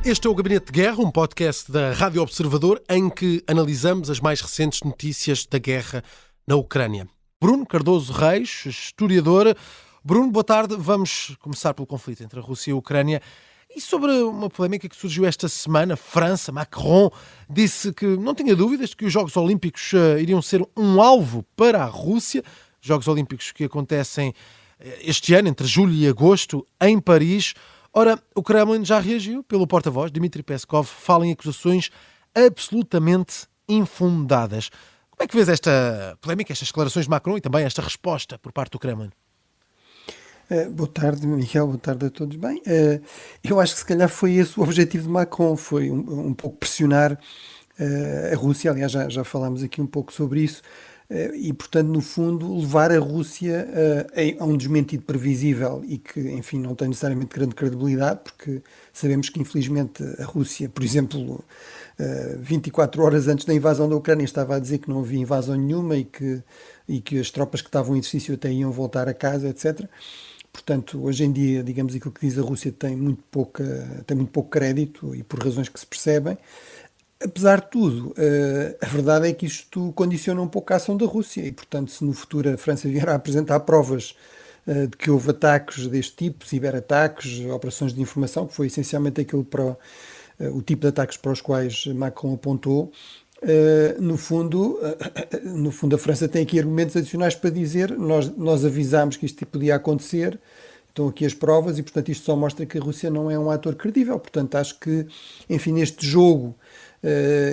Este é o Gabinete de Guerra, um podcast da Rádio Observador em que analisamos as mais recentes notícias da guerra na Ucrânia. Bruno Cardoso Reis, historiador. Bruno, boa tarde. Vamos começar pelo conflito entre a Rússia e a Ucrânia. E sobre uma polémica que surgiu esta semana, França, Macron disse que não tinha dúvidas de que os Jogos Olímpicos iriam ser um alvo para a Rússia. Jogos Olímpicos que acontecem este ano, entre julho e agosto, em Paris. Ora, o Kremlin já reagiu pelo porta-voz, Dmitry Peskov, fala em acusações absolutamente infundadas. Como é que vês esta polémica, estas declarações de Macron e também esta resposta por parte do Kremlin? Boa tarde, Miguel, boa tarde a todos. Bem, eu acho que se calhar foi esse o objetivo de Macron, foi um pouco pressionar a Rússia, aliás já falámos aqui um pouco sobre isso, e portanto no fundo levar a Rússia a um desmentido previsível e que, enfim, não tem necessariamente grande credibilidade, porque sabemos que infelizmente a Rússia, por exemplo, 24 horas antes da invasão da Ucrânia estava a dizer que não havia invasão nenhuma e que as tropas que estavam em exercício até iam voltar a casa, etc. Portanto, hoje em dia, digamos, aquilo que diz a Rússia tem muito pouco crédito e por razões que se percebem. Apesar de tudo, a verdade é que isto condiciona um pouco a ação da Rússia e, portanto, se no futuro a França vier a apresentar provas de que houve ataques deste tipo, ciberataques, operações de informação, que foi essencialmente aquilo o tipo de ataques para os quais Macron apontou, no fundo a França tem aqui argumentos adicionais para dizer nós avisámos que isto podia acontecer, estão aqui as provas e, portanto, isto só mostra que a Rússia não é um ator credível. Portanto, acho que, enfim, neste jogo,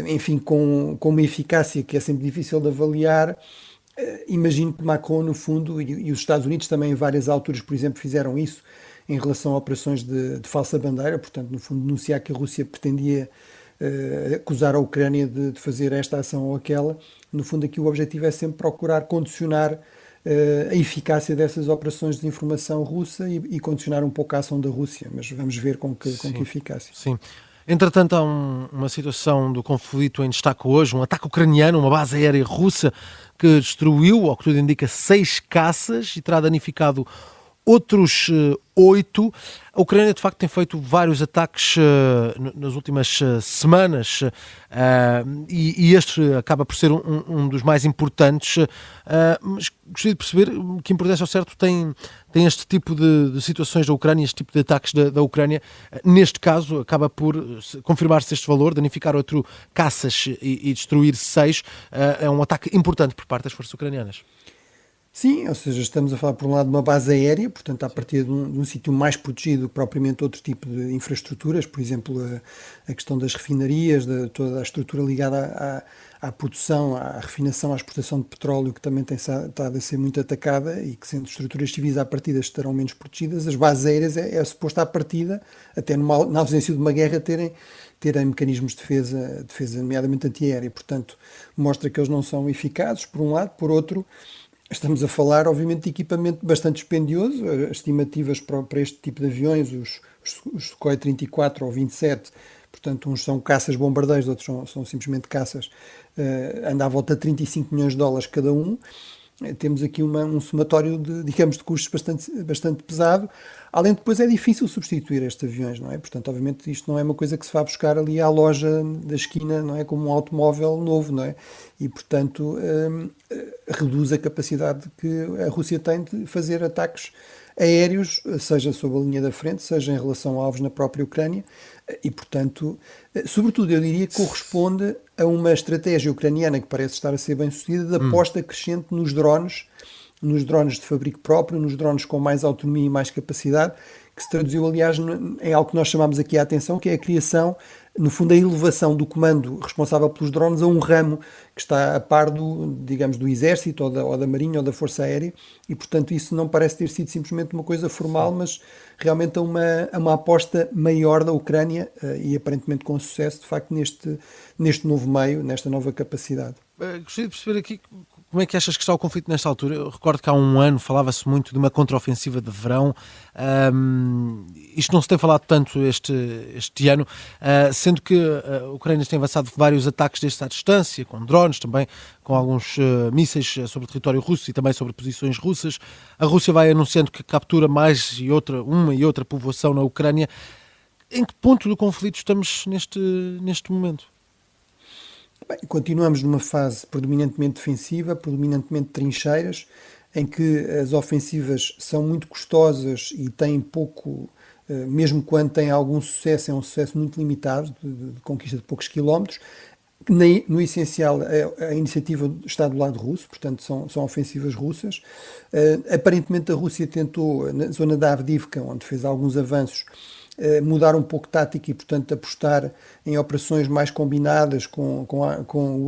enfim, com uma eficácia que é sempre difícil de avaliar, imagino que Macron, no fundo, e os Estados Unidos também em várias alturas, por exemplo, fizeram isso em relação a operações de falsa bandeira, portanto, no fundo, denunciar que a Rússia pretendia acusar a Ucrânia de fazer esta ação ou aquela. No fundo, aqui o objetivo é sempre procurar condicionar a eficácia dessas operações de desinformação russa e condicionar um pouco a ação da Rússia, mas vamos ver com que eficácia. Sim. Entretanto, há uma situação do conflito em destaque hoje, um ataque ucraniano, uma base aérea russa que destruiu, ao que tudo indica, 6 caças e terá danificado outros 8. A Ucrânia, de facto, tem feito vários ataques nas últimas semanas e este acaba por ser um dos mais importantes. Mas gostaria de perceber que importância ao certo tem este tipo de situações da Ucrânia, este tipo de ataques da Ucrânia. Neste caso, acaba por confirmar-se este valor, danificar 8 caças e destruir 6. É um ataque importante por parte das forças ucranianas. Sim, ou seja, estamos a falar por um lado de uma base aérea, portanto a partir de um sítio mais protegido que propriamente outro tipo de infraestruturas, por exemplo a questão das refinarias, de toda a estrutura ligada à produção, à refinação, à exportação de petróleo, que também tem estado a ser muito atacada e que, sendo estruturas civis à partida, estarão menos protegidas. As bases aéreas é suposto à partida, até na ausência de uma guerra, terem mecanismos de defesa nomeadamente antiaérea. Portanto, mostra que eles não são eficazes, por um lado. Por outro, estamos a falar, obviamente, de equipamento bastante dispendioso. As estimativas para este tipo de aviões, os Sukhoi 34 ou 27, portanto, uns são caças bombardeiros, outros são simplesmente caças, anda à volta de 35 milhões de dólares cada um. Temos aqui um somatório de custos bastante pesado. Além de depois é difícil substituir estes aviões, não é? Portanto, obviamente, isto não é uma coisa que se vá buscar ali à loja da esquina, não é? Como um automóvel novo, não é? E, portanto, reduz a capacidade que a Rússia tem de fazer ataques aéreos, seja sob a linha da frente, seja em relação a alvos na própria Ucrânia, e, portanto, sobretudo, eu diria que corresponde a uma estratégia ucraniana que parece estar a ser bem sucedida, de aposta crescente nos drones de fabrico próprio, nos drones com mais autonomia e mais capacidade, que se traduziu, aliás, em algo que nós chamamos aqui a atenção, que é a criação, no fundo, a elevação do comando responsável pelos drones a um ramo que está a par do Exército, ou da Marinha, ou da Força Aérea, e, portanto, isso não parece ter sido simplesmente uma coisa formal, mas realmente a uma aposta maior da Ucrânia, e aparentemente com sucesso, de facto, neste novo meio, nesta nova capacidade. Gostaria de perceber aqui como é que achas que está o conflito nesta altura. Eu recordo que há um ano falava-se muito de uma contraofensiva de verão. Isto não se tem falado tanto este ano, sendo que a Ucrânia tem avançado vários ataques à distância, com drones também, com alguns mísseis sobre o território russo e também sobre posições russas. A Rússia vai anunciando que captura uma e outra povoação na Ucrânia. Em que ponto do conflito estamos neste momento? Bem, continuamos numa fase predominantemente defensiva, predominantemente de trincheiras, em que as ofensivas são muito custosas e têm pouco, mesmo quando têm algum sucesso, é um sucesso muito limitado, de conquista de poucos quilómetros. No essencial, a iniciativa está do lado russo, portanto são ofensivas russas. Aparentemente a Rússia tentou, na zona da Avdivka, onde fez alguns avanços, mudar um pouco tática e, portanto, apostar em operações mais combinadas com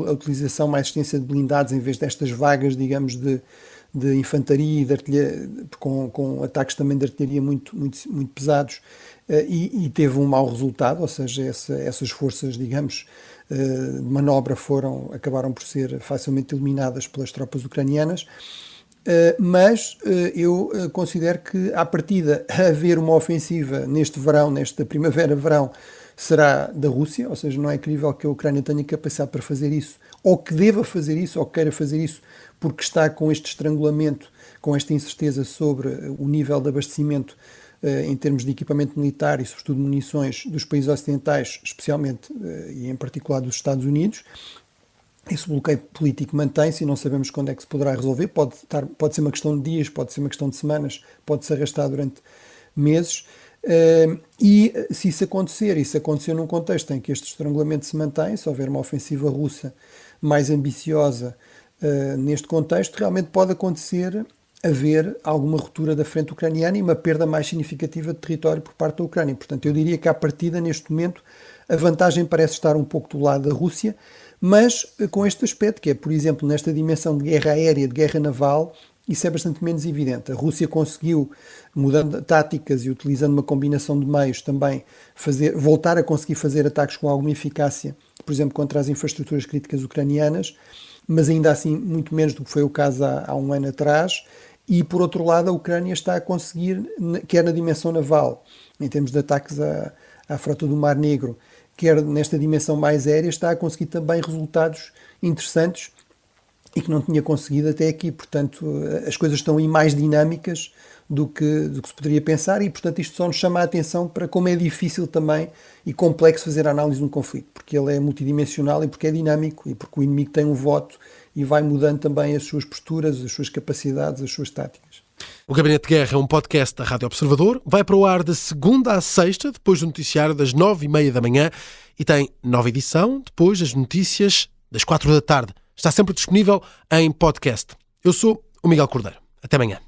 a utilização mais extensa de blindados em vez destas vagas, digamos, de infantaria e de artilharia, com ataques também de artilharia muito pesados, e teve um mau resultado, ou seja, essas forças, digamos, de manobra acabaram por ser facilmente eliminadas pelas tropas ucranianas. Mas eu considero que, à partida, haver uma ofensiva neste verão, nesta primavera-verão, será da Rússia, ou seja, não é crível que a Ucrânia tenha capacidade para fazer isso, ou que deva fazer isso, ou que queira fazer isso, porque está com este estrangulamento, com esta incerteza sobre o nível de abastecimento em termos de equipamento militar e, sobretudo, munições dos países ocidentais, especialmente e em particular dos Estados Unidos. Esse bloqueio político mantém-se e não sabemos quando é que se poderá resolver. Pode ser uma questão de dias, pode ser uma questão de semanas, pode se arrastar durante meses. E se isso acontecer num contexto em que este estrangulamento se mantém, se houver uma ofensiva russa mais ambiciosa neste contexto, realmente pode haver alguma ruptura da frente ucraniana e uma perda mais significativa de território por parte da Ucrânia. Portanto, eu diria que à partida, neste momento, a vantagem parece estar um pouco do lado da Rússia, mas com este aspecto, que é, por exemplo, nesta dimensão de guerra aérea, de guerra naval, isso é bastante menos evidente. A Rússia conseguiu, mudando táticas e utilizando uma combinação de meios, também voltar a conseguir fazer ataques com alguma eficácia, por exemplo, contra as infraestruturas críticas ucranianas, mas ainda assim muito menos do que foi o caso há um ano atrás. E, por outro lado, a Ucrânia está a conseguir, quer na dimensão naval, em termos de ataques à frota do Mar Negro, quer nesta dimensão mais aérea, está a conseguir também resultados interessantes e que não tinha conseguido até aqui. Portanto, as coisas estão aí mais dinâmicas do que se poderia pensar e, portanto, isto só nos chama a atenção para como é difícil também e complexo fazer a análise de um conflito, porque ele é multidimensional e porque é dinâmico e porque o inimigo tem um voto e vai mudando também as suas posturas, as suas capacidades, as suas táticas. O Gabinete de Guerra é um podcast da Rádio Observador. Vai para o ar de segunda a sexta, depois do noticiário das 9h30 da manhã, e tem nova edição depois das notícias das 4 da tarde. Está sempre disponível em podcast. Eu sou o Miguel Cordeiro. Até amanhã.